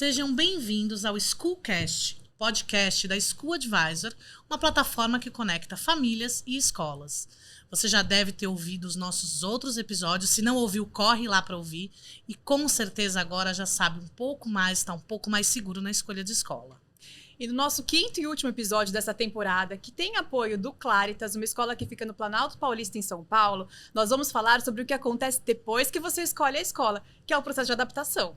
Sejam bem-vindos ao Schoolcast, podcast da School Advisor, uma plataforma que conecta famílias e escolas. Você já deve ter ouvido os nossos outros episódios, se não ouviu, corre lá para ouvir e com certeza agora já sabe um pouco mais, está um pouco mais seguro na escolha de escola. E no nosso quinto e último episódio dessa temporada, que tem apoio do Claritas, uma escola que fica no Planalto Paulista, em São Paulo, nós vamos falar sobre o que acontece depois que você escolhe a escola, que é o processo de adaptação.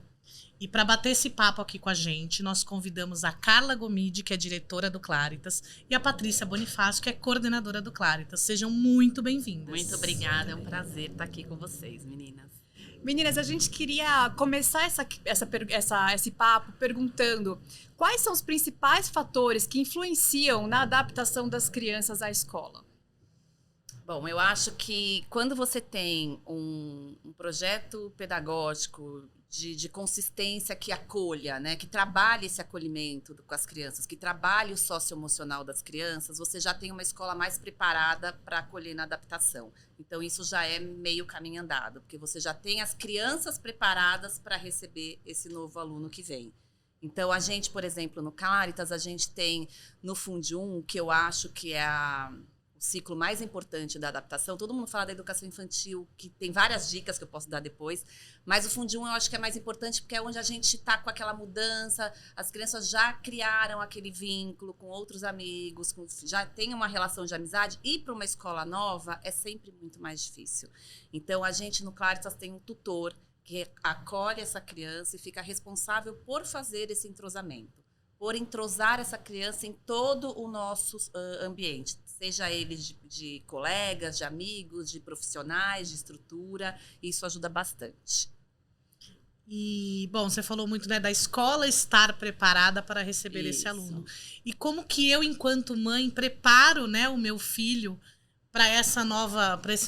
E para bater esse papo aqui com a gente, nós convidamos a Carla Gomide, que é diretora do Claritas, e a Patrícia Bonifácio, que é coordenadora do Claritas. Sejam muito bem-vindas. Muito obrigada, é um prazer estar aqui com vocês, meninas. Meninas, a gente queria começar esse papo perguntando quais são os principais fatores que influenciam na adaptação das crianças à escola? Bom, eu acho que quando você tem um projeto pedagógico de consistência que acolha, né, que trabalhe esse acolhimento com as crianças, que trabalhe o socioemocional das crianças, você já tem uma escola mais preparada para acolher na adaptação. Então, isso já é meio caminho andado, porque você já tem as crianças preparadas para receber esse novo aluno que vem. Então, a gente, por exemplo, no Claritas, a gente tem no Fundi 1, que eu acho que é o ciclo mais importante da adaptação. Todo mundo fala da educação infantil, que tem várias dicas que eu posso dar depois, mas o Fundi 1 eu acho que é mais importante porque é onde a gente está com aquela mudança, as crianças já criaram aquele vínculo com outros amigos, já tem uma relação de amizade, e para uma escola nova é sempre muito mais difícil. Então, a gente no Claritas tem um tutor que acolhe essa criança e fica responsável por fazer esse entrosamento, por entrosar essa criança em todo o nosso ambiente, seja ele de colegas, de amigos, de profissionais, de estrutura. Isso ajuda bastante. E, bom, você falou muito, né, da escola estar preparada para receber esse aluno. E como que eu, enquanto mãe, preparo, né, o meu filho para esse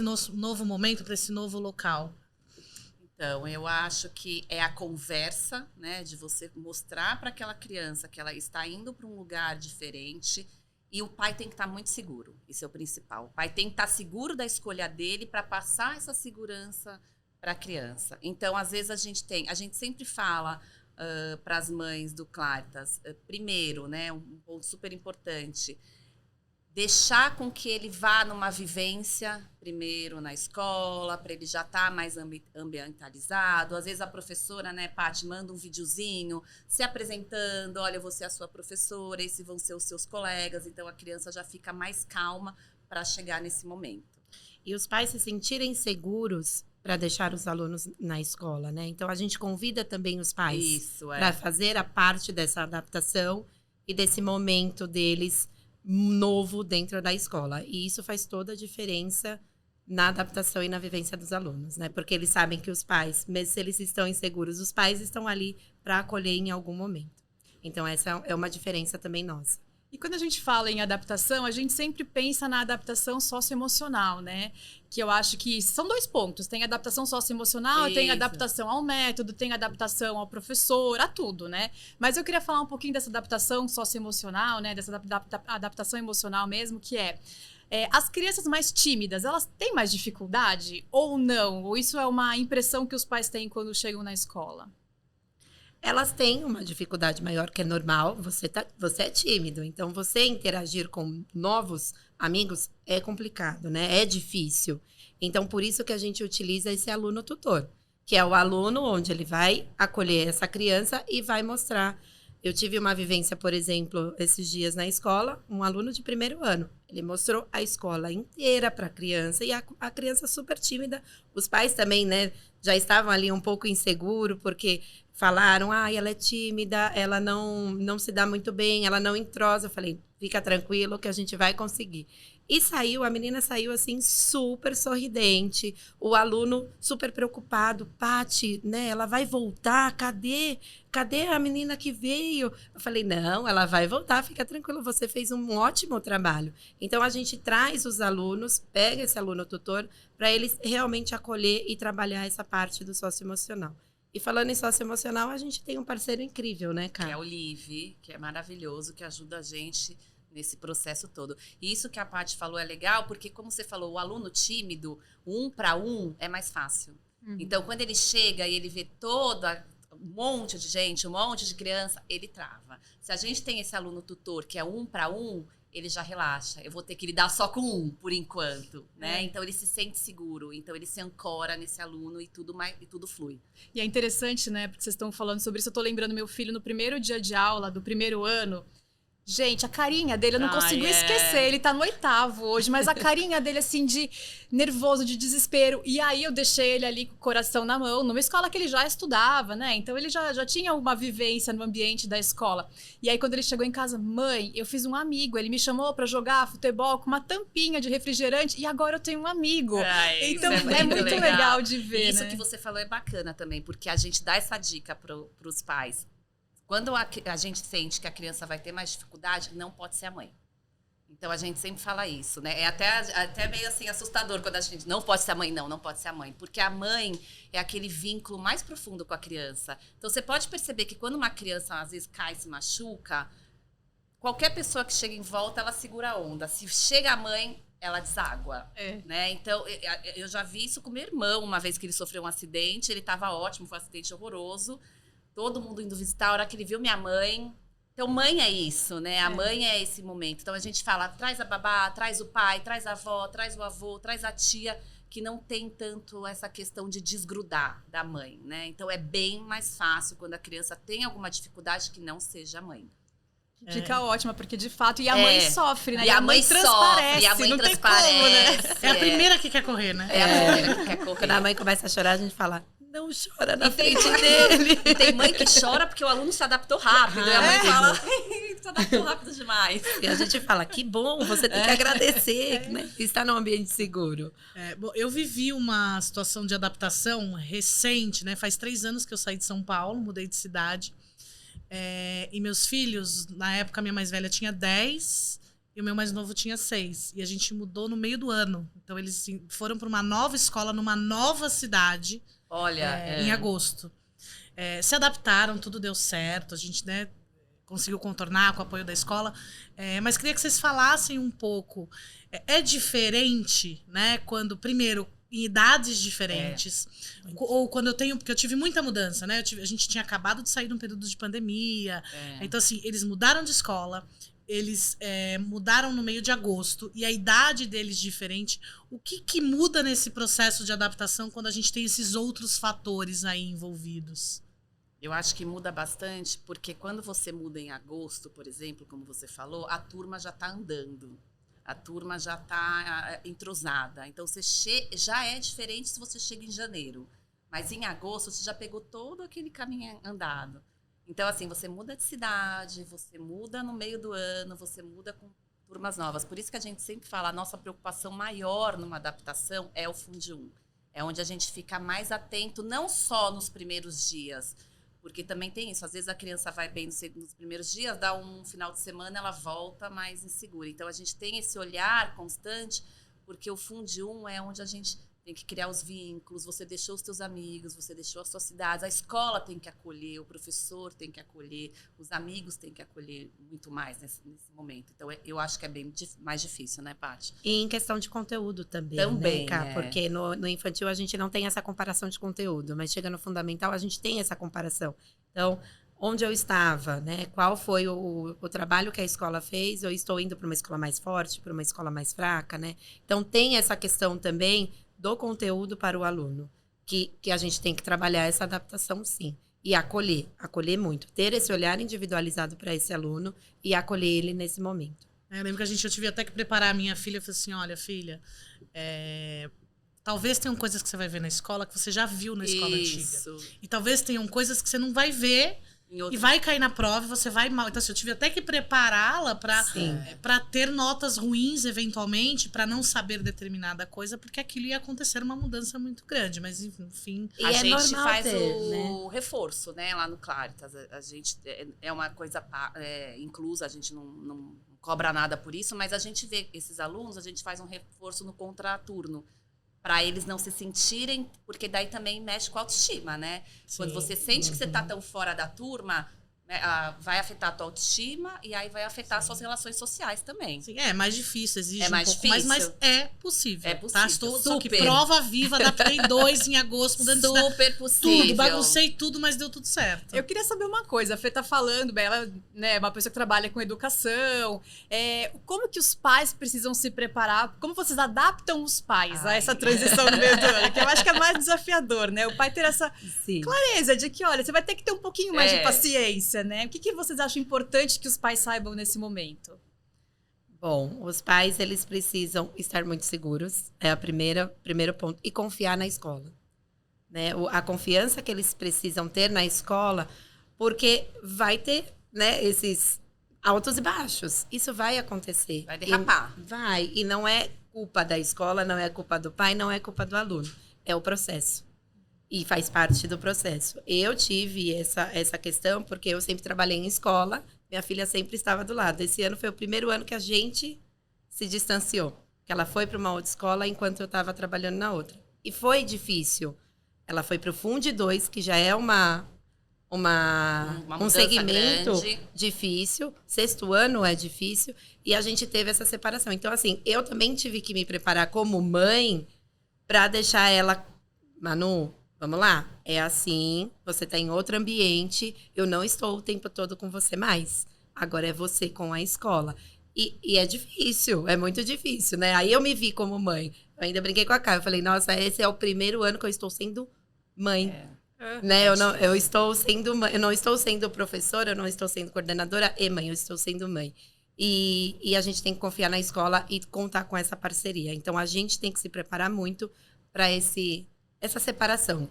novo momento, para esse novo local? Então, eu acho que é a conversa, né, de você mostrar para aquela criança que ela está indo para um lugar diferente, e o pai tem que estar muito seguro. Isso é o principal. O pai tem que estar seguro da escolha dele para passar essa segurança para a criança. Então, às vezes, a gente sempre fala para as mães do Claritas, primeiro, né, um ponto super importante, deixar com que ele vá numa vivência, primeiro na escola, para ele já estar mais ambientalizado. Às vezes a professora, né, Paty, manda um videozinho se apresentando, olha, eu vou ser a sua professora, esses vão ser os seus colegas. Então a criança já fica mais calma para chegar nesse momento. E os pais se sentirem seguros para deixar os alunos na escola, né? Então a gente convida também os pais para fazer a parte dessa adaptação e desse momento deles novo dentro da escola. E isso faz toda a diferença na adaptação e na vivência dos alunos, né? Porque eles sabem que os pais, mesmo se eles estão inseguros, os pais estão ali para acolher em algum momento. Então, essa é uma diferença também nossa. E quando a gente fala em adaptação, a gente sempre pensa na adaptação socioemocional, né? Que eu acho que são dois pontos. Tem adaptação socioemocional, tem adaptação ao método, tem adaptação ao professor, a tudo, né? Mas eu queria falar um pouquinho dessa adaptação socioemocional, né? Dessa adaptação emocional mesmo, que as crianças mais tímidas, elas têm mais dificuldade ou não? Ou isso é uma impressão que os pais têm quando chegam na escola? Elas têm uma dificuldade maior, que é normal, você é tímido, então você interagir com novos amigos é complicado, né? É difícil. Então, por isso que a gente utiliza esse aluno tutor, que é o aluno onde ele vai acolher essa criança e vai mostrar. Eu tive uma vivência, por exemplo, esses dias na escola, um aluno de primeiro ano. Ele mostrou a escola inteira para a criança e a criança super tímida. Os pais também, né, já estavam ali um pouco inseguros, porque falaram, ela é tímida, ela não se dá muito bem, ela não entrosa. Eu falei, fica tranquilo que a gente vai conseguir. E a menina saiu assim super sorridente, o aluno super preocupado, Paty, né, ela vai voltar, cadê a menina que veio? Eu falei, não, ela vai voltar, fica tranquilo, você fez um ótimo trabalho. Então a gente traz os alunos, pega esse aluno tutor, para eles realmente acolher e trabalhar essa parte do socioemocional. E falando em socioemocional, a gente tem um parceiro incrível, né, cara? Que é o Live, que é maravilhoso, que ajuda a gente nesse processo todo. E isso que a Paty falou é legal, porque como você falou, o aluno tímido, 1 para 1 é mais fácil. Então, quando ele chega e ele vê toda um monte de gente, um monte de criança, ele trava. Se a gente tem esse aluno tutor que é 1 para 1, ele já relaxa. Eu vou ter que lidar só com 1 por enquanto, né? Então ele se sente seguro, então ele se ancora nesse aluno e tudo flui. E é interessante, né? Porque vocês estão falando sobre isso. Eu tô lembrando meu filho no primeiro dia de aula do primeiro ano. Gente, a carinha dele, eu não consigo esquecer. Ele tá no 8º hoje, mas a carinha dele, assim, de nervoso, de desespero. E aí eu deixei ele ali com o coração na mão, numa escola que ele já estudava, né? Então ele já tinha uma vivência no ambiente da escola. E aí quando ele chegou em casa, mãe, eu fiz um amigo. Ele me chamou pra jogar futebol com uma tampinha de refrigerante e agora eu tenho um amigo. Então é muito legal de ver, Isso né? que você falou é bacana também, porque a gente dá essa dica pros pais. Quando a gente sente que a criança vai ter mais dificuldade, não pode ser a mãe. Então, a gente sempre fala isso, né? É até meio assim assustador quando a gente não pode ser a mãe. Não pode ser a mãe. Porque a mãe é aquele vínculo mais profundo com a criança. Então, você pode perceber que quando uma criança, às vezes, cai e se machuca, qualquer pessoa que chega em volta, ela segura a onda. Se chega a mãe, ela deságua, né? Então, eu já vi isso com meu irmão, uma vez que ele sofreu um acidente. Ele estava ótimo, foi um acidente horroroso. Todo mundo indo visitar, a hora que ele viu minha mãe. Então, mãe é isso, né? A mãe é esse momento. Então, a gente fala, traz a babá, traz o pai, traz a avó, traz o avô, traz a tia, que não tem tanto essa questão de desgrudar da mãe, né? Então, é bem mais fácil quando a criança tem alguma dificuldade que não seja a mãe. Fica ótima, porque de fato, e a mãe sofre, né? E a mãe transparece, e a mãe transparece. Como, né? É a primeira que quer correr, né? É a primeira que quer correr. Quando a mãe começa a chorar, a gente fala, não chora na frente dele. E tem mãe que chora porque o aluno se adaptou rápido. E a mãe fala, se adaptou rápido demais. E a gente fala, que bom, você tem que agradecer, né? Estar num ambiente seguro. Bom, eu vivi uma situação de adaptação recente, né? Faz 3 anos que eu saí de São Paulo, mudei de cidade. E meus filhos, na época, a minha mais velha tinha 10 e o meu mais novo tinha 6. E a gente mudou no meio do ano. Então, eles foram para uma nova escola, numa nova cidade. Olha, em agosto. Se adaptaram, tudo deu certo. A gente, né, conseguiu contornar com o apoio da escola. Mas queria que vocês falassem um pouco. É diferente, né? Quando, primeiro, em idades diferentes. Ou quando eu tenho... Porque eu tive muita mudança, né? A gente tinha acabado de sair de um período de pandemia. Então, assim, eles mudaram de escola. Eles mudaram no meio de agosto. E a idade deles diferente. O que muda nesse processo de adaptação quando a gente tem esses outros fatores aí envolvidos? Eu acho que muda bastante, porque quando você muda em agosto, por exemplo, como você falou, a turma já está andando. A turma já está entrosada. Então, já é diferente se você chega em janeiro. Mas em agosto, você já pegou todo aquele caminho andado. Então, assim, você muda de cidade, você muda no meio do ano, você muda com turmas novas. Por isso que a gente sempre fala, a nossa preocupação maior numa adaptação é o Funde 1. É onde a gente fica mais atento, não só nos primeiros dias, porque também tem isso. Às vezes a criança vai bem nos primeiros dias, dá um final de semana, ela volta mais insegura. Então, a gente tem esse olhar constante, porque o Funde 1 é onde a gente tem que criar os vínculos, você deixou os teus amigos, você deixou as suas cidades, a escola tem que acolher, o professor tem que acolher, os amigos têm que acolher muito mais nesse momento. Então, eu acho que é bem mais difícil, né, Paty? E em questão de conteúdo também, Também, né, Cá? Porque no infantil a gente não tem essa comparação de conteúdo, mas chega no fundamental a gente tem essa comparação. Então, onde eu estava, né? Qual foi o trabalho que a escola fez? Eu estou indo para uma escola mais forte, para uma escola mais fraca, né? Então, tem essa questão também do conteúdo para o aluno, que a gente tem que trabalhar essa adaptação, sim. E acolher muito. Ter esse olhar individualizado para esse aluno e acolher ele nesse momento. Eu lembro que eu tive até que preparar a minha filha. Eu falei assim, olha, filha, talvez tenham coisas que você vai ver na escola que você já viu na escola antiga. E talvez tenham coisas que você não vai ver e vai cair na prova e você vai mal. Então, assim, eu tive até que prepará-la para ter notas ruins, eventualmente, para não saber determinada coisa, porque aquilo ia acontecer uma mudança muito grande. Mas, enfim... E a gente faz o reforço, né, lá no Claritas. A gente é uma coisa inclusa, a gente não cobra nada por isso, mas a gente vê esses alunos, a gente faz um reforço no contraturno, para eles não se sentirem, porque daí também mexe com a autoestima, né? Sim. Quando você sente que você tá tão fora da turma, né? Vai afetar a tua autoestima e aí vai afetar as suas relações sociais também. Sim, é mais difícil, exige É mais um pouco mais, difícil. mas é possível. É possível, Só que super. prova viva, adaptei 2 em agosto, mudando Super possível. tudo, baguncei tudo, mas deu tudo certo. Eu queria saber uma coisa, a Fê tá falando, bem, ela, né, é uma pessoa que trabalha com educação. Como que os pais precisam se preparar? Como vocês adaptam os pais a essa transição no meio do ano? Que eu acho que é mais desafiador, né? O pai ter essa Sim. clareza de que, olha, você vai ter que ter um pouquinho mais de É. paciência, né? O que vocês acham importante que os pais saibam nesse momento? Bom, os pais, eles precisam estar muito seguros, é primeiro ponto, e confiar na escola. Né? A confiança que eles precisam ter na escola, porque vai ter, né, esses altos e baixos. Isso vai acontecer. Vai derrapar. E não é culpa da escola, não é culpa do pai, não é culpa do aluno. É o processo. E faz parte do processo. Eu tive essa questão porque eu sempre trabalhei em escola, minha filha sempre estava do lado. Esse ano foi o primeiro ano que a gente se distanciou. Que ela foi para uma outra escola enquanto eu estava trabalhando na outra. E foi difícil. Ela foi para o Fundi 2, que já é um mudança segmento grande. difícil. 6º ano é difícil. E a gente teve essa separação. Então, assim, eu também tive que me preparar como mãe para deixar ela... Manu, vamos lá? É assim, você está em outro ambiente. Eu não estou o tempo todo com você mais. Agora é você com a escola. E é difícil, é muito difícil, né? Aí eu me vi como mãe. Eu ainda brinquei com a Caio. Eu falei, nossa, esse é o primeiro ano que eu estou sendo mãe. Né? Eu não estou sendo professora, eu não estou sendo coordenadora e mãe, eu estou sendo mãe. E a gente tem que confiar na escola e contar com essa parceria. Então, a gente tem que se preparar muito para essa separação.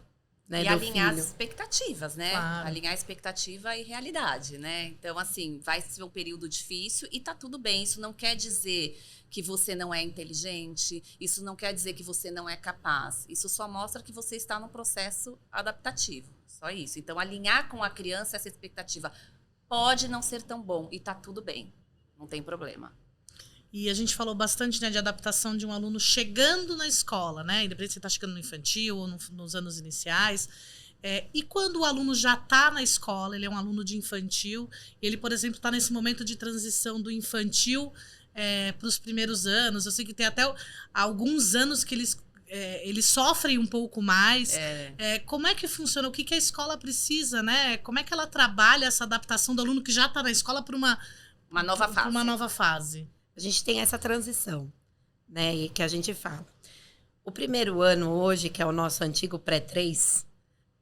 Né, E do alinhar filho. as expectativas, né? Claro. Alinhar a expectativa e realidade, né? Então, assim, vai ser um período difícil e tá tudo bem. Isso não quer dizer que você não é inteligente, isso não quer dizer que você não é capaz. Isso só mostra que você está num processo adaptativo. Só isso. Então, alinhar com a criança essa expectativa pode não ser tão bom e tá tudo bem. Não tem problema. E a gente falou bastante, né, de adaptação de um aluno chegando na escola, né? Independente se você está chegando no infantil ou nos anos iniciais. E quando o aluno já está na escola, ele é um aluno de infantil, e ele, por exemplo, está nesse momento de transição do infantil para os primeiros anos. Eu sei que tem até alguns anos que eles sofrem um pouco mais. Como é que funciona? O que a escola precisa, né? Como é que ela trabalha essa adaptação do aluno que já está na escola para uma nova fase? A gente tem essa transição, né, e que a gente fala. O primeiro ano hoje, que é o nosso antigo pré-3,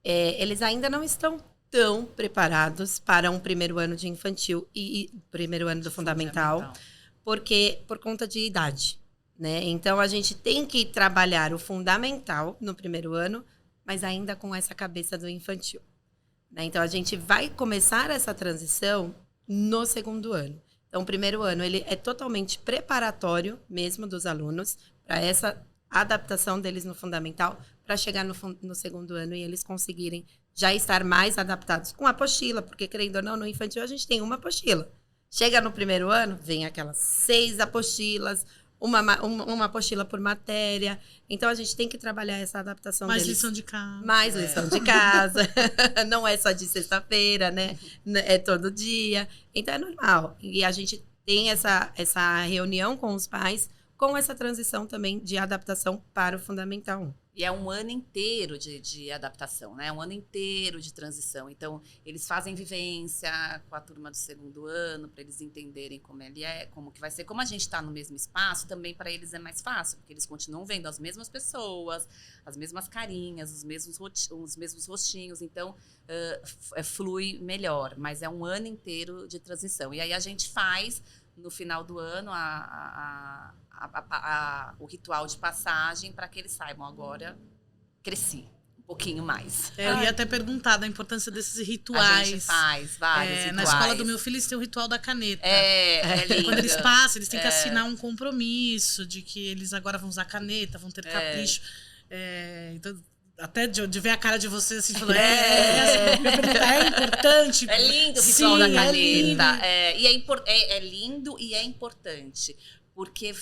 eles ainda não estão tão preparados para um primeiro ano de infantil e primeiro ano do fundamental, porque por conta de idade, né? Então, a gente tem que trabalhar o fundamental no primeiro ano, mas ainda com essa cabeça do infantil. Né? Então, a gente vai começar essa transição no segundo ano. Então, o primeiro ano ele é totalmente preparatório mesmo dos alunos para essa adaptação deles no fundamental, para chegar no segundo ano e eles conseguirem já estar mais adaptados com a apostila, porque, querendo ou não, no infantil a gente tem uma apostila. Chega no primeiro ano, vem aquelas 6 apostilas, uma apostila por matéria. Então, a gente tem que trabalhar essa adaptação Mais deles. lição de casa. Mais lição de casa. Não é só de sexta-feira, né? É todo dia. Então, é normal. E a gente tem essa reunião com os pais, com essa transição também de adaptação para o Fundamental 1. E é um ano inteiro de adaptação, né? Um ano inteiro de transição. Então, eles fazem vivência com a turma do segundo ano, para eles entenderem como que vai ser. Como a gente está no mesmo espaço, também para eles é mais fácil, porque eles continuam vendo as mesmas pessoas, as mesmas carinhas, os mesmos rostinhos. Então, flui melhor. Mas é um ano inteiro de transição. E aí a gente faz, no final do ano, o ritual de passagem para que eles saibam agora cresci um pouquinho mais. Eu ia até perguntar da importância desses rituais. A gente faz vários rituais. Na escola do meu filho, eles têm o ritual da caneta. É lindo. Quando eles passam, eles têm que assinar um compromisso de que eles agora vão usar caneta, vão ter capricho. Então, até de ver a cara de vocês assim, falando, é importante. É lindo o ritual da caneta. É lindo e é importante, porque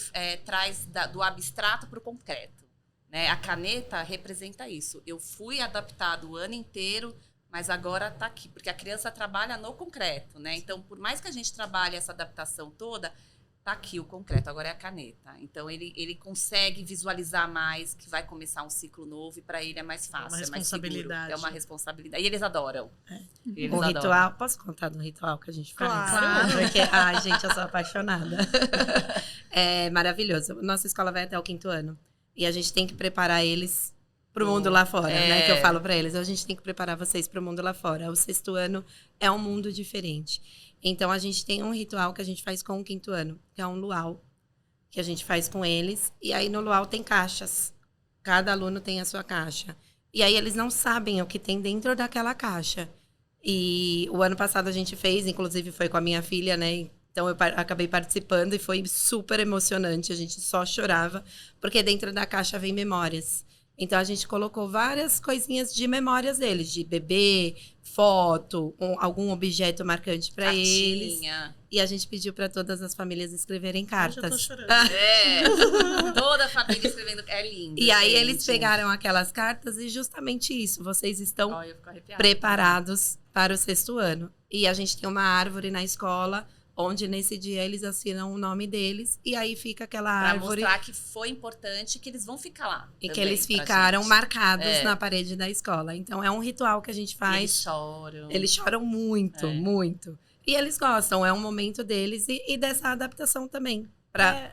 traz do abstrato para o concreto. Né? A caneta representa isso. Eu fui adaptado o ano inteiro, mas agora está aqui, porque a criança trabalha no concreto, né? Então, por mais que a gente trabalhe essa adaptação toda, está aqui o concreto, agora é a caneta. Então, ele consegue visualizar mais que vai começar um ciclo novo e para ele é mais fácil, é mais seguro. É uma responsabilidade. E eles adoram. Eles Um adoram. ritual, posso contar do ritual que a gente faz? Claro. Porque, ai, gente, eu sou apaixonada. É maravilhoso. Nossa escola vai até o 5º ano. E a gente tem que preparar eles pro mundo lá fora, né? Que eu falo pra eles. A gente tem que preparar vocês pro mundo lá fora. O 6º ano é um mundo diferente. Então, a gente tem um ritual que a gente faz com o 5º ano, que é um luau, que a gente faz com eles. E aí, no luau tem caixas. Cada aluno tem a sua caixa. E aí, eles não sabem o que tem dentro daquela caixa. E o ano passado a gente fez, inclusive foi com a minha filha, né? Então, eu acabei participando e foi super emocionante. A gente só chorava, porque dentro da caixa vem memórias. Então, a gente colocou várias coisinhas de memórias deles, de bebê, foto, algum objeto marcante para eles. E a gente pediu para todas as famílias escreverem Eu já cartas. tô chorando. Toda a família escrevendo. É lindo. E aí, gente. eles pegaram aquelas cartas e justamente isso. Vocês estão Ó, eu fico arrepiada. preparados para o 6º ano. E a gente tem uma árvore na escola, onde nesse dia eles assinam o nome deles. E aí fica aquela Pra árvore. mostrar que foi importante, que eles vão ficar lá. E que também eles pra ficaram gente. marcados na parede da escola. Então, é um ritual que a gente E faz. eles choram. Eles choram muito, muito. E eles gostam, é um momento deles e dessa adaptação também.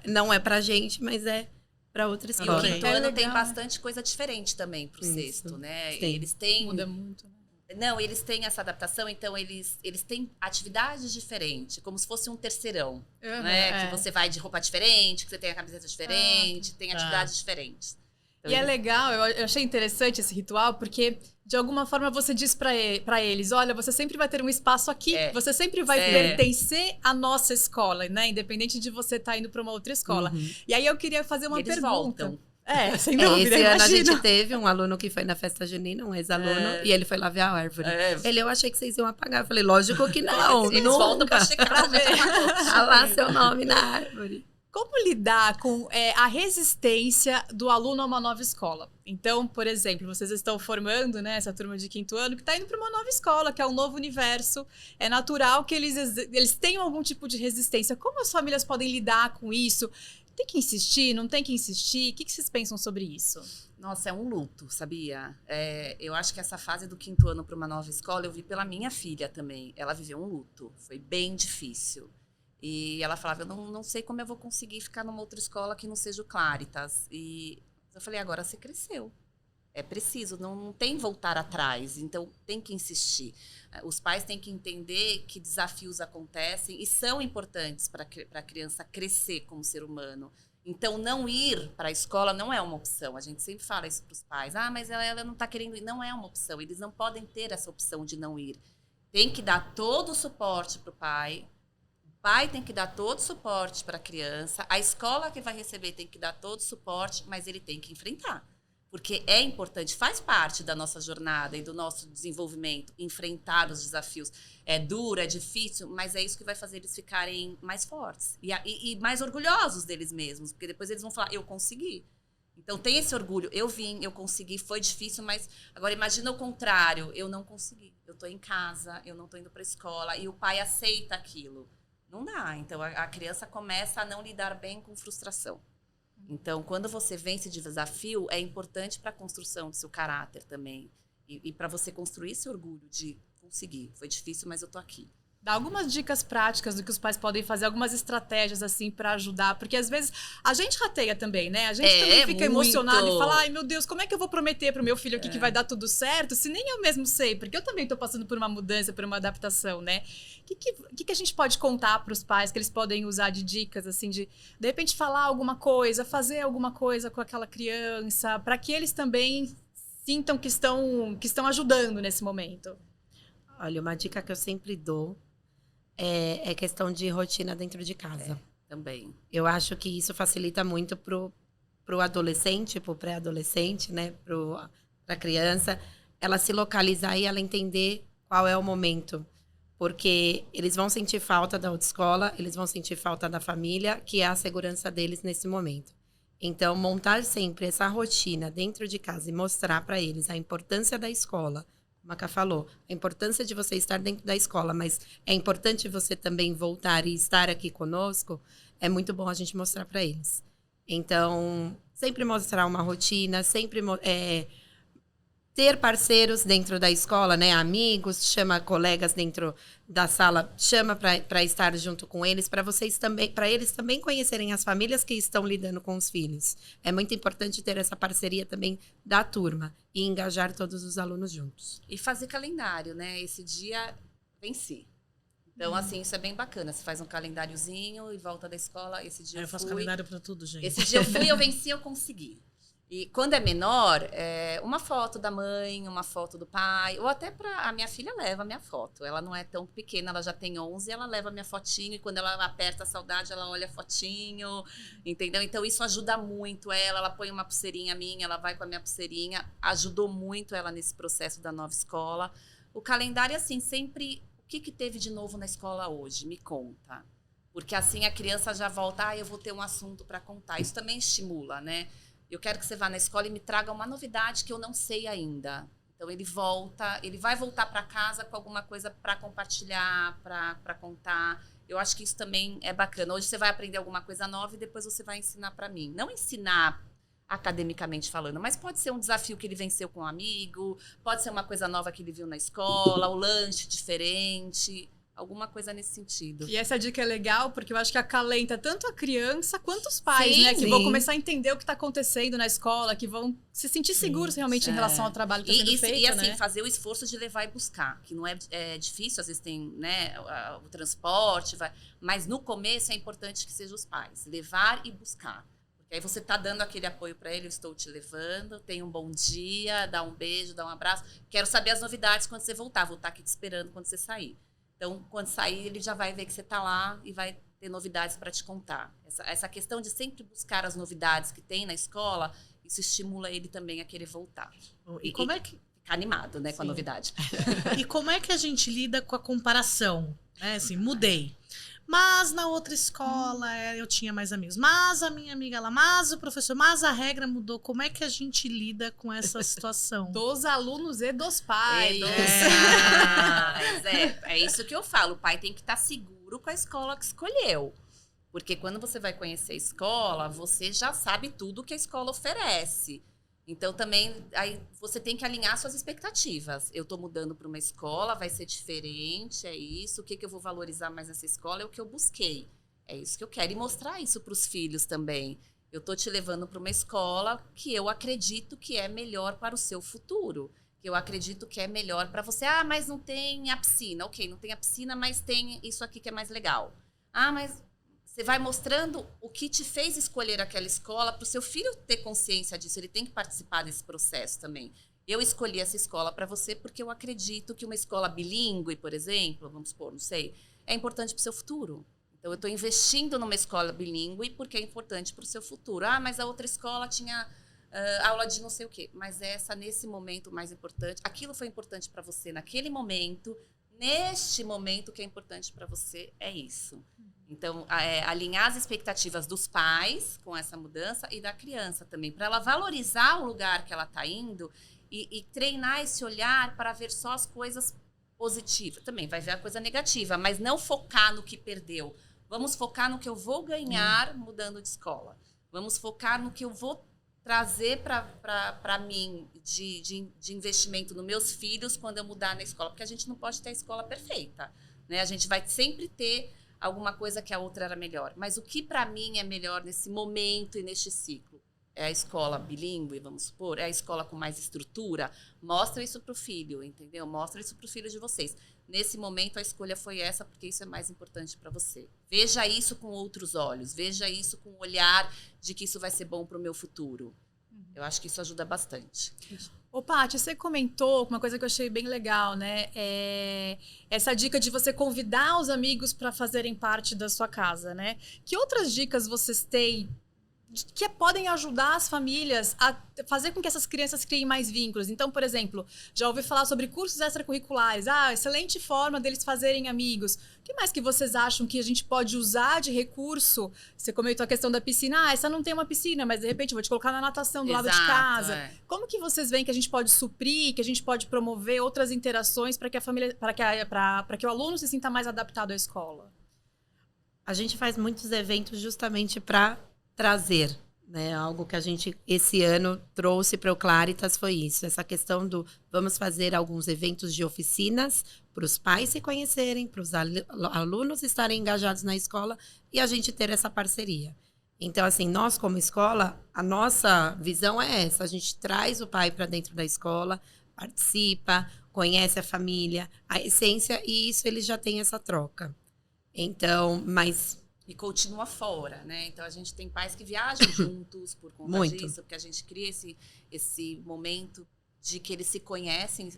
Não é pra gente, mas é pra outra E o escola. 5º É ano legal, tem né? bastante coisa diferente também pro Isso. 6º, né? Sim. Eles têm... Muda muito, né? Não, eles têm essa adaptação, então eles têm atividades diferentes, como se fosse um terceirão, né? Que você vai de roupa diferente, que você tem a camiseta diferente, tem atividades diferentes. Então, E é legal, eu achei interessante esse ritual, porque de alguma forma você diz pra eles, olha, você sempre vai ter um espaço aqui, você sempre vai pertencer à nossa escola, né? Independente de você estar indo para uma outra escola. E aí eu queria fazer uma eles pergunta. voltam. Sem dúvida, esse ano a imagina. gente teve um aluno que foi na festa junina, um ex-aluno, e ele foi lá ver a árvore. Eu achei que vocês iam apagar. Eu falei, lógico que não. Eles nunca. voltam pra checar. Pra ver. Tá lá seu nome na árvore. Como lidar com a resistência do aluno a uma nova escola? Então, por exemplo, vocês estão formando, né, essa turma de 5º ano que está indo para uma nova escola, que é um novo universo. É natural que eles tenham algum tipo de resistência. Como as famílias podem lidar com isso? Tem que insistir? Não tem que insistir? O que vocês pensam sobre isso? Nossa, é um luto, sabia? Eu acho que essa fase do 5º ano para uma nova escola, eu vi pela minha filha também. Ela viveu um luto, foi bem difícil. E ela falava, eu não sei como eu vou conseguir ficar numa outra escola que não seja o Claritas. E eu falei, agora você cresceu. É preciso, não tem voltar atrás, então tem que insistir. Os pais têm que entender que desafios acontecem e são importantes para a criança crescer como ser humano. Então, não ir para a escola não é uma opção. A gente sempre fala isso para os pais. Mas ela não está querendo ir. Não é uma opção. Eles não podem ter essa opção de não ir. Tem que dar todo o suporte para o pai. O pai tem que dar todo o suporte para a criança. A escola que vai receber tem que dar todo o suporte, mas ele tem que enfrentar. Porque é importante, faz parte da nossa jornada e do nosso desenvolvimento, enfrentar os desafios. É duro, é difícil, mas é isso que vai fazer eles ficarem mais fortes e mais orgulhosos deles mesmos, porque depois eles vão falar, eu consegui. Então tem esse orgulho, eu vim, eu consegui, foi difícil, mas agora imagina o contrário, eu não consegui. Eu estou em casa, eu não estou indo para a escola e o pai aceita aquilo. Não dá, então a criança começa a não lidar bem com frustração. Então, quando você vence de desafio, é importante para a construção do seu caráter também. E para você construir esse orgulho de conseguir. Foi difícil, mas eu tô aqui. Dá algumas dicas práticas do que os pais podem fazer, algumas estratégias, assim, para ajudar. Porque, às vezes, a gente rateia também, né? A gente também fica emocionado e fala, ai, meu Deus, como é que eu vou prometer pro meu filho aqui que vai dar tudo certo, se nem eu mesmo sei? Porque eu também tô passando por uma mudança, por uma adaptação, né? O que a gente pode contar pros pais, que eles podem usar de dicas, assim, de repente, falar alguma coisa, fazer alguma coisa com aquela criança, para que eles também sintam que estão ajudando nesse momento? Olha, uma dica que eu sempre dou é questão de rotina dentro de casa. Também. Eu acho que isso facilita muito pro adolescente, pro pré-adolescente, né? Pra criança, ela se localizar e ela entender qual é o momento. Porque eles vão sentir falta da autoescola, eles vão sentir falta da família, que é a segurança deles nesse momento. Então, montar sempre essa rotina dentro de casa e mostrar para eles a importância da escola a Macá falou, a importância de você estar dentro da escola, mas é importante você também voltar e estar aqui conosco, é muito bom a gente mostrar para eles. Então, sempre mostrar uma rotina, sempre ter parceiros dentro da escola, né? Amigos, chama colegas dentro da sala, chama para estar junto com eles, para eles também conhecerem as famílias que estão lidando com os filhos. É muito importante ter essa parceria também da turma e engajar todos os alunos juntos. E fazer calendário, né? Esse dia venci. Então, assim, isso é bem bacana. Você faz um calendáriozinho e volta da escola. Esse dia Eu faço calendário para tudo, gente. Esse dia eu fui, eu venci, eu consegui. E quando é menor, uma foto da mãe, uma foto do pai, ou até a minha filha leva a minha foto. Ela não é tão pequena, ela já tem 11, ela leva a minha fotinho, e quando ela aperta a saudade, ela olha a fotinho, entendeu? Então isso ajuda muito ela põe uma pulseirinha minha, ela vai com a minha pulseirinha, ajudou muito ela nesse processo da nova escola. O calendário, assim, sempre, o que teve de novo na escola hoje? Me conta. Porque assim a criança já volta, eu vou ter um assunto para contar. Isso também estimula, né? Eu quero que você vá na escola e me traga uma novidade que eu não sei ainda. Então, ele vai voltar para casa com alguma coisa para compartilhar, para contar. Eu acho que isso também é bacana. Hoje você vai aprender alguma coisa nova e depois você vai ensinar para mim. Não ensinar academicamente falando, mas pode ser um desafio que ele venceu com um amigo, pode ser uma coisa nova que ele viu na escola, o lanche diferente... Alguma coisa nesse sentido. E essa dica é legal, porque eu acho que acalenta tanto a criança quanto os pais, sim, né? Que sim. vão começar a entender o que está acontecendo na escola, que vão se sentir seguros realmente em relação ao trabalho que está sendo feito, e assim, né? fazer o esforço de levar e buscar, que não é difícil, às vezes tem, né, o transporte, mas no começo é importante que sejam os pais, levar e buscar. Porque aí você está dando aquele apoio para ele, eu estou te levando, tenha um bom dia, dá um beijo, dá um abraço. Quero saber as novidades quando você voltar, vou estar aqui te esperando quando você sair. Então, quando sair, ele já vai ver que você está lá e vai ter novidades para te contar. Essa questão de sempre buscar as novidades que tem na escola, isso estimula ele também a querer voltar. E como é que... Ficar animado, né, com a novidade. E como é que a gente lida com a comparação? Assim, mudei. Mas na outra escola eu tinha mais amigos. Mas a minha amiga lá, mas o professor, mas a regra mudou. Como é que a gente lida com essa situação? Dos alunos e dos pais. É isso que eu falo. O pai tem que estar seguro com a escola que escolheu. Porque quando você vai conhecer a escola, você já sabe tudo que a escola oferece. Então, também, aí você tem que alinhar suas expectativas. Eu estou mudando para uma escola, vai ser diferente, é isso. O que eu vou valorizar mais nessa escola é o que eu busquei. É isso que eu quero. E mostrar isso para os filhos também. Eu estou te levando para uma escola que eu acredito que é melhor para o seu futuro. Que eu acredito que é melhor para você. Ah, mas não tem a piscina. Ok, não tem a piscina, mas tem isso aqui que é mais legal. Ah, mas... Você vai mostrando o que te fez escolher aquela escola para o seu filho ter consciência disso. Ele tem que participar desse processo também. Eu escolhi essa escola para você porque eu acredito que uma escola bilíngue, por exemplo, vamos supor, não sei, é importante para o seu futuro. Então, eu estou investindo numa escola bilíngue porque é importante para o seu futuro. Ah, mas a outra escola tinha aula de não sei o quê. Mas essa, nesse momento, mais importante. Aquilo foi importante para você naquele momento. Neste momento, o que é importante para você é isso. Então, alinhar as expectativas dos pais com essa mudança e da criança também, para ela valorizar o lugar que ela está indo e treinar esse olhar para ver só as coisas positivas. Também vai ver a coisa negativa, mas não focar no que perdeu. Vamos focar no que eu vou ganhar mudando de escola. Vamos focar no que eu vou trazer para mim de investimento nos meus filhos quando eu mudar na escola. Porque a gente não pode ter a escola perfeita, né? A gente vai sempre ter alguma coisa que a outra era melhor. Mas o que para mim é melhor nesse momento e neste ciclo? É a escola bilíngue, vamos supor? É a escola com mais estrutura? Mostra isso para o filho, entendeu? Mostra isso para o filho de vocês. Nesse momento, a escolha foi essa, porque isso é mais importante para você. Veja isso com outros olhos. Veja isso com o olhar de que isso vai ser bom para o meu futuro. Eu acho que isso ajuda bastante. Ô, Paty, você comentou uma coisa que eu achei bem legal, né? Essa dica de você convidar os amigos para fazerem parte da sua casa, né? Que outras dicas vocês têm que podem ajudar as famílias a fazer com que essas crianças criem mais vínculos. Então, por exemplo, já ouvi falar sobre cursos extracurriculares. Excelente forma deles fazerem amigos. O que mais que vocês acham que a gente pode usar de recurso? Você comentou a questão da piscina. Essa não tem uma piscina, mas de repente eu vou te colocar na natação do lado de casa. Como que vocês veem que a gente pode suprir, que a gente pode promover outras interações para que a família, para que o aluno se sinta mais adaptado à escola? A gente faz muitos eventos justamente para trazer, né? Algo que a gente, esse ano, trouxe para o Claritas foi isso. Essa questão do vamos fazer alguns eventos de oficinas para os pais se conhecerem, para os alunos estarem engajados na escola e a gente ter essa parceria. Então, assim, nós como escola, a nossa visão é essa. A gente traz o pai para dentro da escola, participa, conhece a família, a essência, e isso ele já tem essa troca. Então, mas... E continua fora, né? Então, a gente tem pais que viajam juntos por conta disso, porque a gente cria esse momento de que eles se conhecem,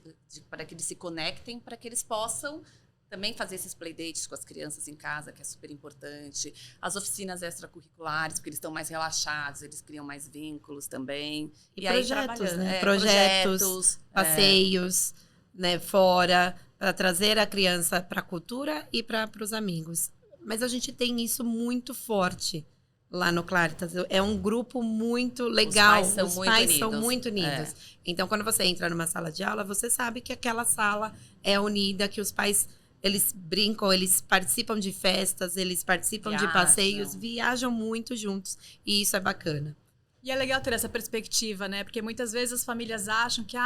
para que eles se conectem, para que eles possam também fazer esses playdates com as crianças em casa, que é super importante. As oficinas extracurriculares, porque eles estão mais relaxados, eles criam mais vínculos também. E projetos, né? Projetos, passeios, né? Fora, para trazer a criança para a cultura e para os amigos. Mas a gente tem isso muito forte lá no Claritas. É um grupo muito legal. Os pais são muito unidos. Então, quando você entra numa sala de aula, você sabe que aquela sala é unida, que os pais, eles brincam, eles participam de festas, eles participam de passeios, viajam muito juntos. E isso é bacana. E é legal ter essa perspectiva, né? Porque muitas vezes as famílias acham que...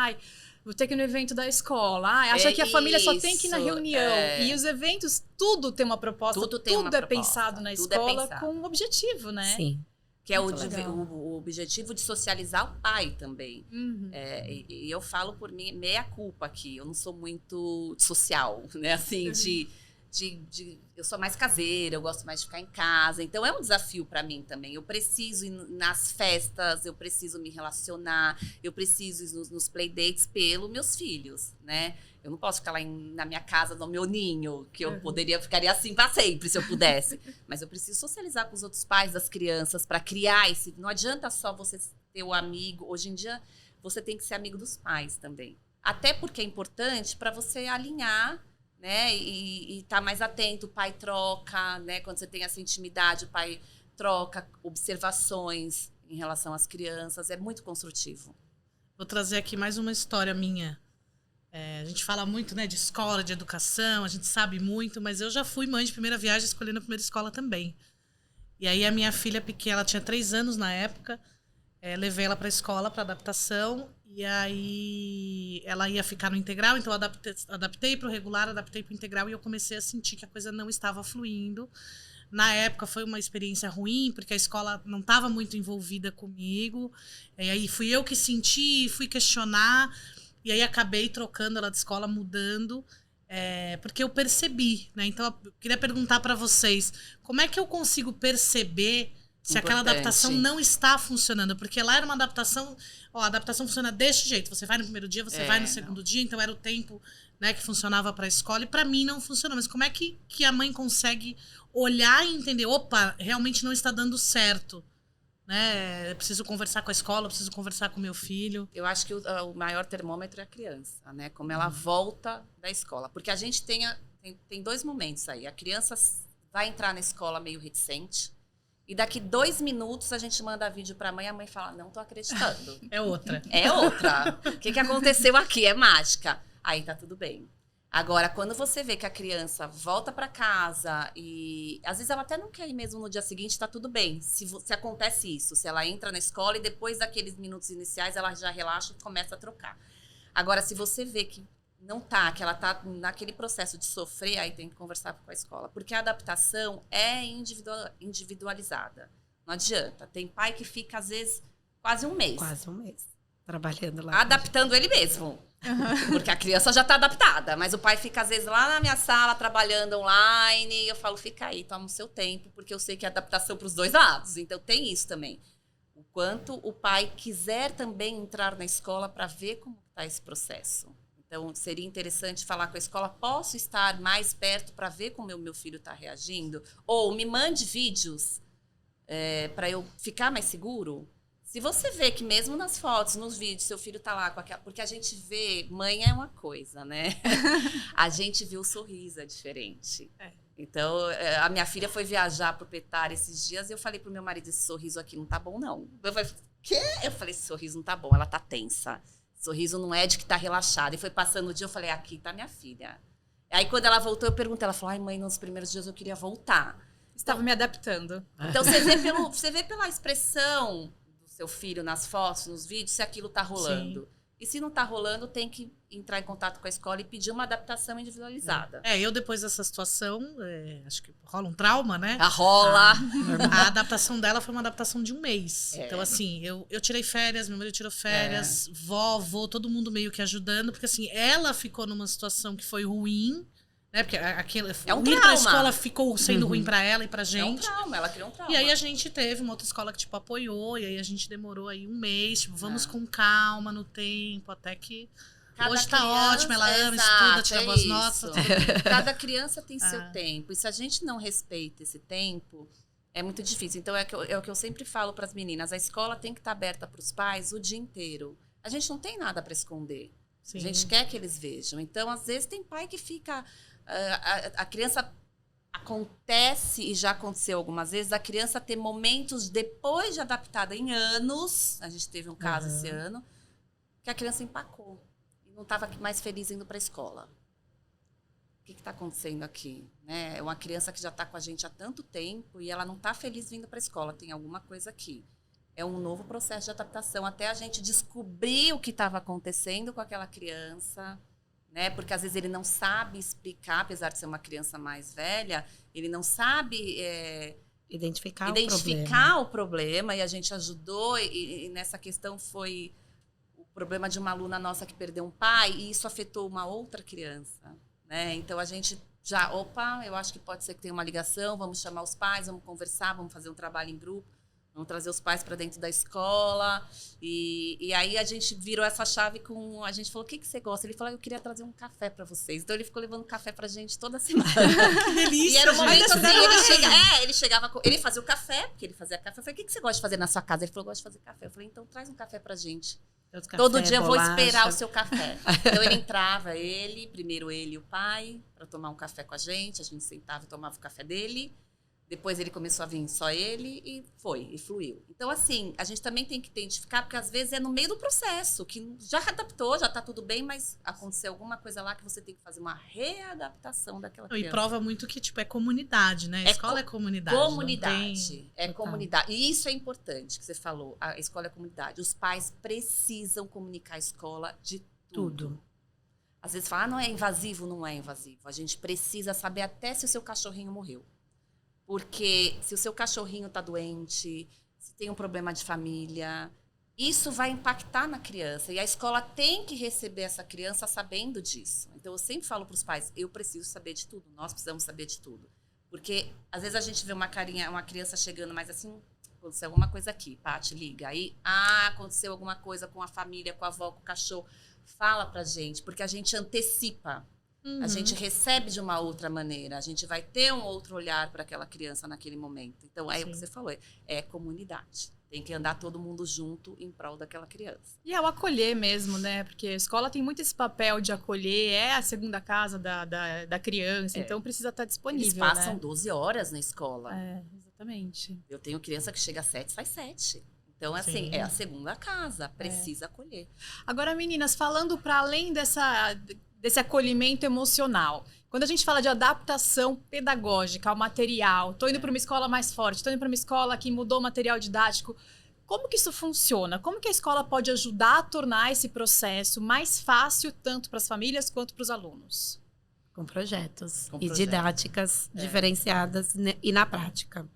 vou ter que ir no evento da escola. Acha que a família só tem que ir na reunião. E os eventos, tudo tem uma proposta. Tudo é pensado na escola com um objetivo, né? Sim. Que é o objetivo de socializar o pai também. Uhum. E eu falo por mim, meia culpa aqui. Eu não sou muito social, né? Assim, eu sou mais caseira, eu gosto mais de ficar em casa. Então, é um desafio para mim também. Eu preciso ir nas festas, eu preciso me relacionar, eu preciso ir nos playdates pelos meus filhos, né? Eu não posso ficar lá na minha casa, no meu ninho, que eu ficaria assim para sempre, se eu pudesse. Mas eu preciso socializar com os outros pais das crianças para criar esse... Não adianta só você ter o amigo. Hoje em dia, você tem que ser amigo dos pais também. Até porque é importante para você alinhar, né, e tá mais atento, o pai troca, né, quando você tem essa intimidade, o pai troca observações em relação às crianças, é muito construtivo. Vou trazer aqui mais uma história minha. A gente fala muito, né, de escola, de educação, a gente sabe muito, mas eu já fui mãe de primeira viagem escolhendo a primeira escola também. E aí a minha filha pequena, ela tinha 3 anos na época, levei ela para a escola para adaptação, e aí ela ia ficar no integral, então eu adaptei para o regular, adaptei para o integral, e eu comecei a sentir que a coisa não estava fluindo. Na época foi uma experiência ruim, porque a escola não estava muito envolvida comigo, e aí fui eu que senti, fui questionar, e aí acabei trocando ela de escola, mudando, porque eu percebi, né? Então eu queria perguntar para vocês, como é que eu consigo perceber se aquela adaptação não está funcionando? Porque lá era uma adaptação... a adaptação funciona deste jeito. Você vai no primeiro dia, você vai no segundo dia. Então, era o tempo, né, que funcionava para a escola. E para mim não funcionou. Mas como é que a mãe consegue olhar e entender? Opa, realmente não está dando certo. Né? Eu preciso conversar com a escola, eu preciso conversar com meu filho. Eu acho que o maior termômetro é a criança, né? Como ela volta da escola. Porque a gente tem 2 momentos aí. A criança vai entrar na escola meio reticente. E daqui 2 minutos a gente manda vídeo pra mãe e a mãe fala, não tô acreditando. É outra. O que aconteceu aqui? É mágica. Aí tá tudo bem. Agora, quando você vê que a criança volta pra casa e às vezes ela até não quer ir mesmo no dia seguinte, tá tudo bem. Se acontece isso, se ela entra na escola e depois daqueles minutos iniciais ela já relaxa e começa a trocar. Agora, se você vê que não tá, que ela tá naquele processo de sofrer, aí tem que conversar com a escola. Porque a adaptação é individualizada. Não adianta. Tem pai que fica, às vezes, quase um mês. Quase um mês. Trabalhando lá. Adaptando ele mesmo. Porque a criança já tá adaptada. Mas o pai fica, às vezes, lá na minha sala, trabalhando online. E eu falo, fica aí, toma o seu tempo. Porque eu sei que é adaptação pros 2 lados. Então, tem isso também. O quanto o pai quiser também entrar na escola para ver como tá esse processo. Então, seria interessante falar com a escola, posso estar mais perto para ver como o meu filho está reagindo? Ou me mande vídeos para eu ficar mais seguro. Se você vê que mesmo nas fotos, nos vídeos, seu filho tá lá com aquela... Porque a gente vê... Mãe é uma coisa, né? A gente vê o sorriso, é diferente. Então, a minha filha foi viajar pro Petar esses dias e eu falei pro meu marido, esse sorriso aqui não tá bom, não. Eu falei, quê? Eu falei, esse sorriso não tá bom, ela tá tensa. Esse sorriso não é de que tá relaxada. E foi passando o dia, eu falei, aqui tá minha filha. Aí, quando ela voltou, eu perguntei, ela falou, ai, mãe, nos primeiros dias eu queria voltar. Estava me adaptando. Então, você vê pela expressão do seu filho nas fotos, nos vídeos, se aquilo tá rolando. Sim. E se não tá rolando, tem que entrar em contato com a escola e pedir uma adaptação individualizada. Eu depois dessa situação, acho que rola um trauma, né? Rola. A adaptação dela foi uma adaptação de 1 mês. Então, assim, eu tirei férias, meu marido tirou férias, vó, todo mundo meio que ajudando, porque assim, ela ficou numa situação que foi ruim, né? Porque aquele, um ir pra escola ficou sendo ruim pra ela e pra gente. É um trauma, ela criou um trauma. E aí a gente teve uma outra escola que, tipo, apoiou, e aí a gente demorou aí 1 mês, tipo, vamos com calma no tempo, até que... Hoje tá ótimo, ela ama, estuda, tira boas notas. Cada criança tem seu tempo. E se a gente não respeita esse tempo, é muito difícil. Então, é o que eu sempre falo para as meninas. A escola tem que estar aberta para os pais o dia inteiro. A gente não tem nada para esconder. Sim. A gente quer que eles vejam. Então, às vezes, tem pai que fica... A criança... Acontece, e já aconteceu algumas vezes, a criança ter momentos depois de adaptada em anos. A gente teve um caso esse ano, que a criança empacou. Não estava mais feliz indo para a escola. O que está acontecendo aqui? Né? É uma criança que já está com a gente há tanto tempo e ela não está feliz vindo para a escola. Tem alguma coisa aqui. É um novo processo de adaptação até a gente descobrir o que estava acontecendo com aquela criança, né? Porque às vezes ele não sabe explicar, apesar de ser uma criança mais velha, ele não sabe identificar o problema. E a gente ajudou e nessa questão foi... problema de uma aluna nossa que perdeu um pai e isso afetou uma outra criança, né? Então a gente já, eu acho que pode ser que tenha uma ligação, vamos chamar os pais, vamos conversar, vamos fazer um trabalho em grupo, vamos trazer os pais para dentro da escola e aí a gente virou essa chave a gente falou, o que você gosta? Ele falou, eu queria trazer um café para vocês. Então ele ficou levando café pra gente toda semana. Que delícia! E era um momento assim, ele chegava, ele fazia o café, porque ele fazia café. Eu falei, o que você gosta de fazer na sua casa? Ele falou, eu gosto de fazer café. Eu falei, então traz um café pra gente. Todo dia eu vou esperar o seu café. Então ele entrava, primeiro ele e o pai, para tomar um café com a gente sentava e tomava o café dele. Depois ele começou a vir só ele e fluiu. Então, assim, a gente também tem que identificar, porque às vezes é no meio do processo, que já adaptou, já tá tudo bem, mas aconteceu alguma coisa lá que você tem que fazer uma readaptação daquela criança. E prova muito que, tipo, é comunidade, né? A escola é comunidade. Comunidade. É comunidade. E isso é importante que você falou. A escola é comunidade. Os pais precisam comunicar a escola de tudo. Às vezes fala, não é invasivo, não é invasivo. A gente precisa saber até se o seu cachorrinho morreu. Porque se o seu cachorrinho está doente, se tem um problema de família, isso vai impactar na criança. E a escola tem que receber essa criança sabendo disso. Então, eu sempre falo para os pais, eu preciso saber de tudo, nós precisamos saber de tudo. Porque, às vezes, a gente vê uma criança chegando, mas assim, aconteceu alguma coisa aqui, Paty, liga. Aí, aconteceu alguma coisa com a família, com a avó, com o cachorro. Fala pra gente, porque a gente antecipa. A gente recebe de uma outra maneira. A gente vai ter um outro olhar para aquela criança naquele momento. Então, é o que você falou. É comunidade. Tem que andar todo mundo junto em prol daquela criança. E é o acolher mesmo, né? Porque a escola tem muito esse papel de acolher. É a segunda casa da criança. Então, precisa estar disponível, eles passam 12 horas na escola. Exatamente. Eu tenho criança que chega às 7, sai 7. Então, assim, é a segunda casa. Precisa acolher. Agora, meninas, falando para além desse acolhimento emocional. Quando a gente fala de adaptação pedagógica ao material, tô indo para uma escola mais forte, tô indo para uma escola que mudou o material didático, como que isso funciona? Como que a escola pode ajudar a tornar esse processo mais fácil, tanto para as famílias quanto para os alunos? Com projetos e didáticas diferenciadas e na prática,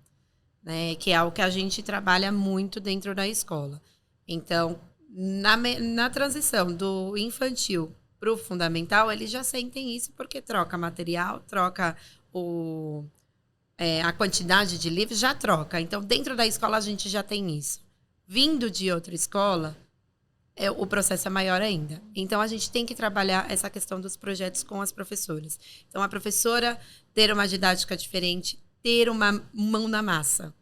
né? Que é algo que a gente trabalha muito dentro da escola. Então, na transição do infantil para o fundamental, eles já sentem isso porque troca material, troca a quantidade de livros, já troca. Então, dentro da escola, a gente já tem isso. Vindo de outra escola, o processo é maior ainda. Então, a gente tem que trabalhar essa questão dos projetos com as professoras. Então, a professora ter uma didática diferente, ter uma mão na massa.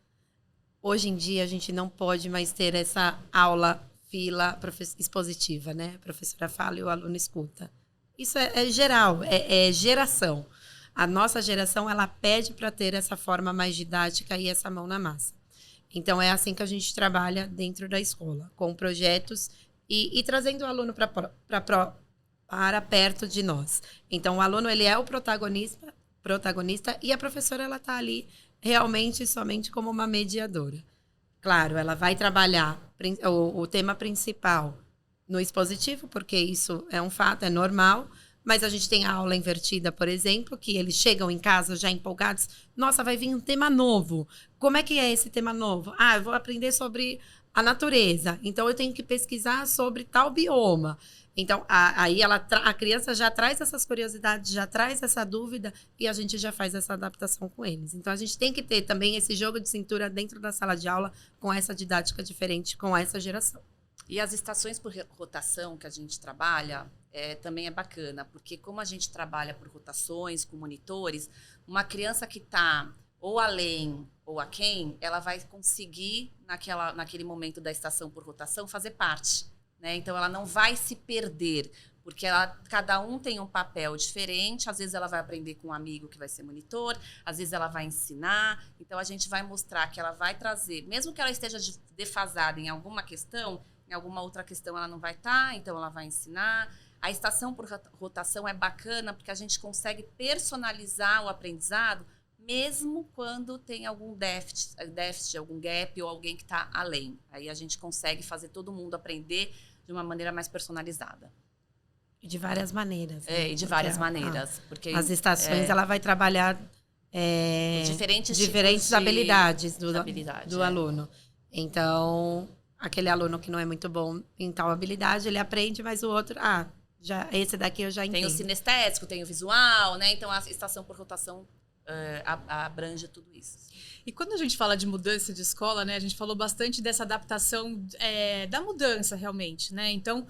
Hoje em dia, a gente não pode mais ter essa aula, fila expositiva, né? A professora fala e o aluno escuta. Isso é geral, é geração. A nossa geração, ela pede para ter essa forma mais didática e essa mão na massa. Então, é assim que a gente trabalha dentro da escola, com projetos e trazendo o aluno para perto de nós. Então, o aluno, ele é o protagonista e a professora, ela está ali realmente somente como uma mediadora. Claro, ela vai trabalhar o tema principal no expositivo, porque isso é um fato, é normal, mas a gente tem a aula invertida, por exemplo, que eles chegam em casa já empolgados. Nossa, vai vir um tema novo. Como é que é esse tema novo? Ah, eu vou aprender sobre a natureza, então eu tenho que pesquisar sobre tal bioma. Então, aí a criança já traz essas curiosidades, já traz essa dúvida e a gente já faz essa adaptação com eles. Então, a gente tem que ter também esse jogo de cintura dentro da sala de aula com essa didática diferente, com essa geração. E as estações por rotação que a gente trabalha também é bacana, porque como a gente trabalha por rotações, com monitores, uma criança que está ou além ou aquém, ela vai conseguir, naquele momento da estação por rotação, fazer parte. Né? Então, ela não vai se perder, porque cada um tem um papel diferente. Às vezes, ela vai aprender com um amigo que vai ser monitor, às vezes, ela vai ensinar. Então, a gente vai mostrar que ela vai trazer, mesmo que ela esteja defasada em alguma questão, em alguma outra questão ela não vai estar, então ela vai ensinar. A estação por rotação é bacana, porque a gente consegue personalizar o aprendizado, mesmo quando tem algum déficit, algum gap ou alguém que está além. Aí a gente consegue fazer todo mundo aprender de uma maneira mais personalizada. De várias maneiras. Né? E de várias maneiras. Porque as estações, ela vai trabalhar diferentes habilidades do aluno. Então, aquele aluno que não é muito bom em tal habilidade, ele aprende, mas o outro, esse daqui eu já entendo. Tem o sinestésico, tem o visual, né? Então, a estação por rotação abrange tudo isso. E quando a gente fala de mudança de escola, né, a gente falou bastante dessa adaptação da mudança, realmente, né? Então,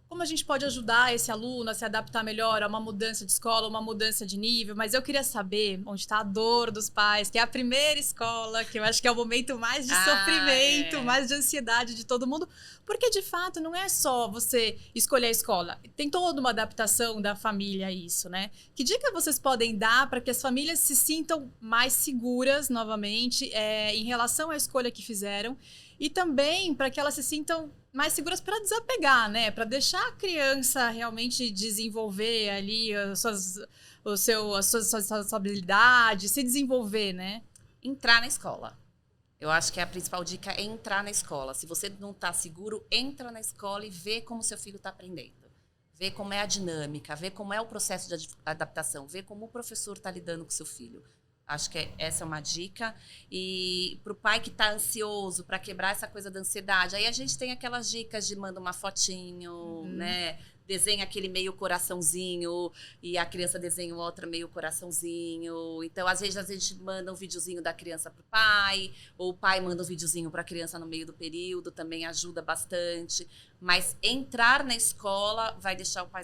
como a gente pode ajudar esse aluno a se adaptar melhor a uma mudança de escola, uma mudança de nível? Mas eu queria saber onde está a dor dos pais, que é a primeira escola, que eu acho que é o momento mais de sofrimento, mais de ansiedade de todo mundo. Porque, de fato, não é só você escolher a escola. Tem toda uma adaptação da família a isso, né? Que dica vocês podem dar para que as famílias se sintam mais seguras, novamente, em relação à escolha que fizeram? E também para que elas se sintam mais seguras para desapegar, né? Para deixar a criança realmente desenvolver ali as suas habilidades, se desenvolver, né? Entrar na escola. Eu acho que a principal dica é entrar na escola. Se você não está seguro, entra na escola e vê como seu filho está aprendendo. Vê como é a dinâmica, vê como é o processo de adaptação, vê como o professor está lidando com seu filho. Acho que essa é uma dica. E para o pai que está ansioso, para quebrar essa coisa da ansiedade, aí a gente tem aquelas dicas de manda uma fotinho, né? Desenha aquele meio coraçãozinho e a criança desenha outra meio coraçãozinho. Então, às vezes, a gente manda um videozinho da criança para o pai, ou o pai manda um videozinho para a criança no meio do período, também ajuda bastante. Mas entrar na escola vai deixar o pai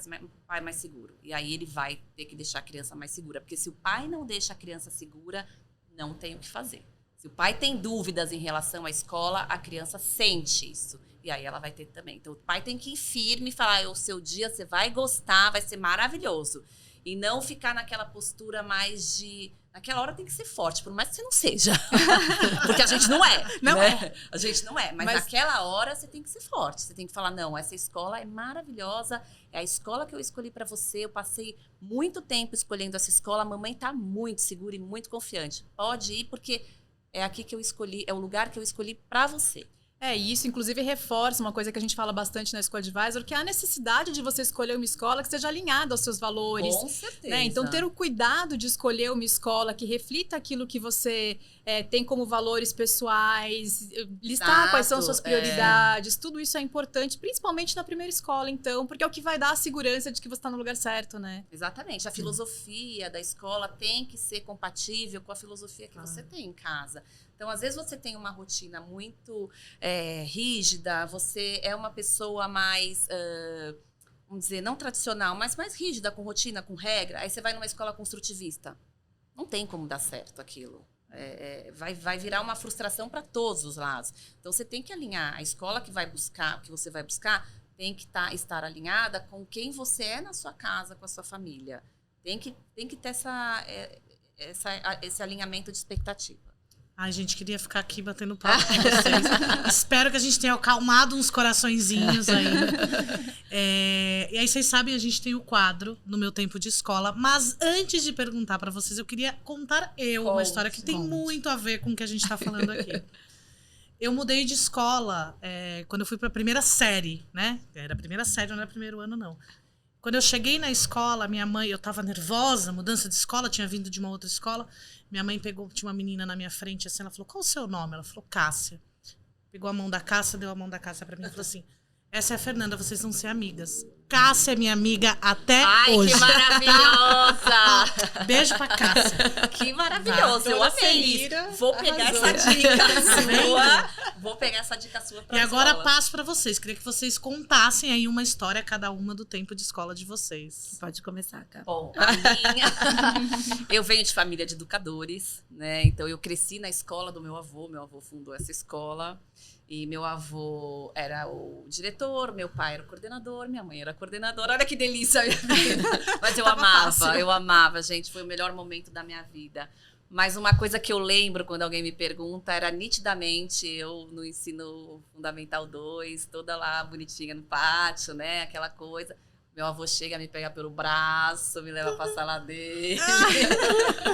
mais seguro. E aí ele vai ter que deixar a criança mais segura. Porque se o pai não deixa a criança segura, não tem o que fazer. Se o pai tem dúvidas em relação à escola, a criança sente isso. E aí ela vai ter também. Então, o pai tem que ir firme e falar, o seu dia você vai gostar, vai ser maravilhoso. E não ficar naquela postura mais de... Naquela hora tem que ser forte, por mais que você não seja. Porque a gente não é. Não é. A gente não é. Mas naquela hora você tem que ser forte. Você tem que falar, não, essa escola é maravilhosa. É a escola que eu escolhi para você. Eu passei muito tempo escolhendo essa escola. A mamãe está muito segura e muito confiante. Pode ir, porque é aqui que eu escolhi, é o lugar que eu escolhi para você. E isso, inclusive, reforça uma coisa que a gente fala bastante na School Advisor, que é a necessidade de você escolher uma escola que seja alinhada aos seus valores. Com certeza. Né? Então, ter o cuidado de escolher uma escola que reflita aquilo que você tem como valores pessoais, listar quais são suas prioridades, tudo isso é importante, principalmente na primeira escola, então, porque é o que vai dar a segurança de que você está no lugar certo, né? Exatamente. A filosofia da escola tem que ser compatível com a filosofia que você tem em casa. Então, às vezes, você tem uma rotina muito rígida, você é uma pessoa mais, vamos dizer, não tradicional, mas mais rígida, com rotina, com regra. Aí você vai numa escola construtivista. Não tem como dar certo aquilo. Vai virar uma frustração para todos os lados. Então, você tem que alinhar. A escola que você vai buscar tem que estar alinhada com quem você é na sua casa, com a sua família. Tem que ter esse alinhamento de expectativa. Ai, gente, queria ficar aqui batendo papo com vocês. Espero que a gente tenha acalmado uns coraçõezinhos aí. E aí, vocês sabem, a gente tem o quadro no meu tempo de escola. Mas antes de perguntar pra vocês, eu queria contar uma história que tem muito a ver com o que a gente tá falando aqui. Eu mudei de escola quando eu fui pra primeira série, né? Era a primeira série, não era primeiro ano, não. Quando eu cheguei na escola, minha mãe, eu tava nervosa, mudança de escola, tinha vindo de uma outra escola. Minha mãe tinha uma menina na minha frente, assim, ela falou, qual o seu nome? Ela falou, Cássia. Pegou a mão da Cássia, deu a mão da Cássia pra mim e falou assim, essa é a Fernanda, vocês vão ser amigas. Cássia é minha amiga até hoje. Ai, que maravilhosa! Beijo pra Cássia. Que maravilhoso, eu amei. Vou pegar essa dica sua pra E agora escola. passo pra vocês. Queria que vocês contassem aí uma história, cada uma, do tempo de escola de vocês. Pode começar, cara. Bom, eu venho de família de educadores, né? Então eu cresci na escola do meu avô fundou essa escola. E meu avô era o diretor, meu pai era o coordenador, minha mãe era a coordenadora. Olha que delícia a minha vida. Mas eu amava, gente. Foi o melhor momento da minha vida. Mas uma coisa que eu lembro quando alguém me pergunta era nitidamente eu no ensino fundamental 2, toda lá bonitinha no pátio, né? Aquela coisa. Meu avô chega, me pega pelo braço, me leva pra sala dele.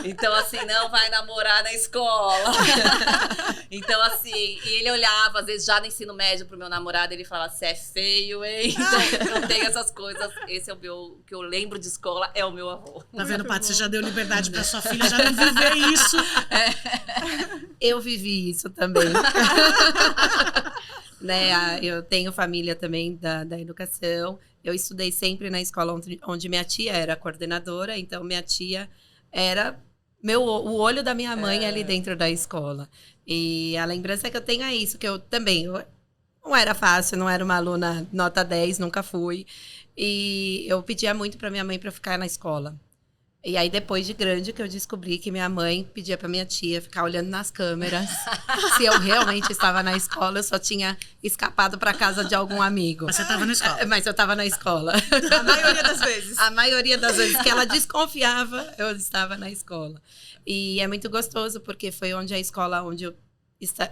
Então, assim, não vai namorar na escola. Então, assim, e ele olhava, às vezes, já no ensino médio pro meu namorado, ele falava, você é feio, hein? Então, eu tenho essas coisas. Esse é o que eu lembro de escola, é o meu avô. Tá vendo, Paty? Você já deu liberdade pra sua filha, já não viver isso. Eu vivi isso também. Né? Eu tenho família também da educação. Eu estudei sempre na escola onde minha tia era coordenadora, então minha tia era o olho da minha mãe ali dentro da escola. E a lembrança que eu tenho é isso, que eu também não era fácil, não era uma aluna nota 10, nunca fui. E eu pedia muito para minha mãe para ficar na escola. E aí, depois de grande, que eu descobri que minha mãe pedia pra minha tia ficar olhando nas câmeras se eu realmente estava na escola. Eu só tinha escapado pra casa de algum amigo. Mas você tava na escola. Mas eu tava na escola. A maioria das vezes. A maioria das vezes que ela desconfiava, eu estava na escola. E é muito gostoso, porque foi onde onde eu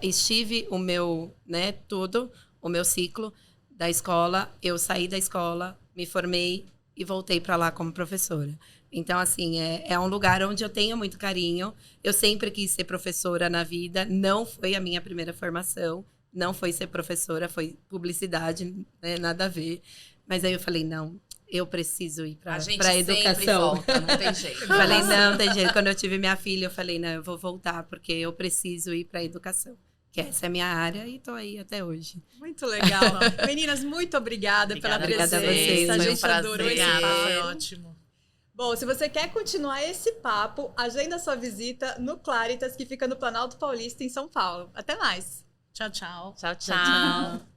estive o meu, né, tudo, o meu ciclo da escola. Eu saí da escola, me formei e voltei pra lá como professora. Então, assim, é um lugar onde eu tenho muito carinho. Eu sempre quis ser professora na vida. Não foi a minha primeira formação. Não foi ser professora, foi publicidade, né? Nada a ver. Mas aí eu falei, não, eu preciso ir para a educação. Sempre volta, não tem jeito. Eu falei, não tem jeito. Quando eu tive minha filha, eu falei, não, eu vou voltar, porque eu preciso ir para a educação. Que essa é a minha área e estou aí até hoje. Muito legal. Meninas, muito obrigada pela presença. Obrigada a vocês. A Foi um gente adorou esse Obrigada, papo. foi ótimo. Bom, se você quer continuar esse papo, agenda sua visita no Claritas, que fica no Planalto Paulista, em São Paulo. Até mais! Tchau, tchau. Tchau, tchau.